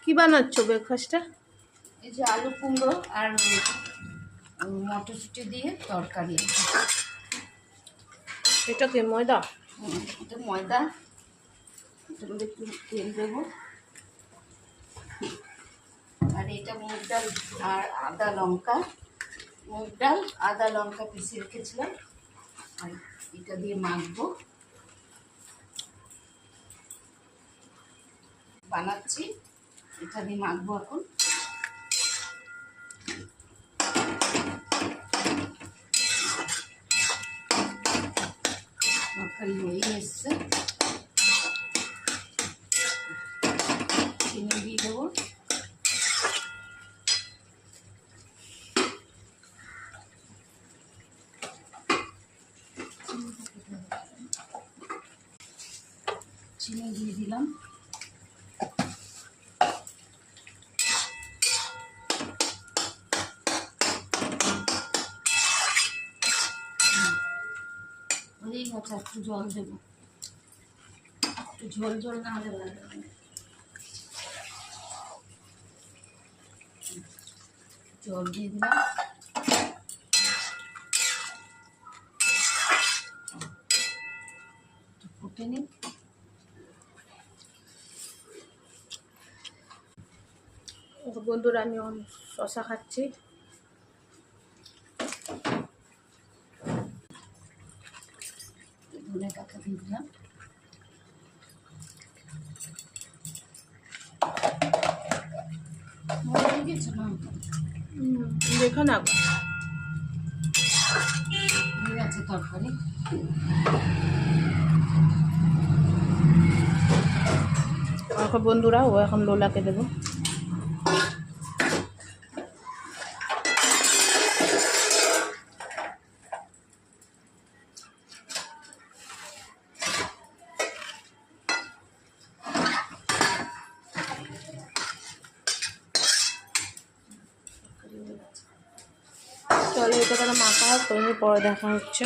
কি বানাচ্ছো ব্রেকফাস্টে? এই যে আলু কুমড়ো আর মটরশুঁটি দিয়ে তরকারি। এটা কি ময়দা? এটা ময়দা, এটার মধ্যে একটু তেল দেবো। আর এটা মুগ ডাল আর আদা লঙ্কা, মুগ ডাল আদা লঙ্কা পিষে রেখেছিলাম, আর এটা দিয়ে মাখবো। বানাচ্ছি, এটা দিয়ে মাখবো এখন। তরকারি হয়ে এসছে, চিনি দিয়ে দেবো। চিনি দিয়ে দিলাম। হয়েই গেছে, একটু জল দেবো, একটু ঝোল ঝোল না হলে ভালো লাগে না। জল দিয়ে দিলাম। ফুটে নিই। বন্ধুরা আমি শশা খাচ্ছি। ধনে পাতা দিয়ে দিলাম। হয়ে গেছে না? দেখো না, হয়ে গেছে তরকারি। এখন বন্ধুরা ও এখন লোলাকে দেবো। চলো এটা করে মাখা হোক, পরে দেখা হচ্ছে।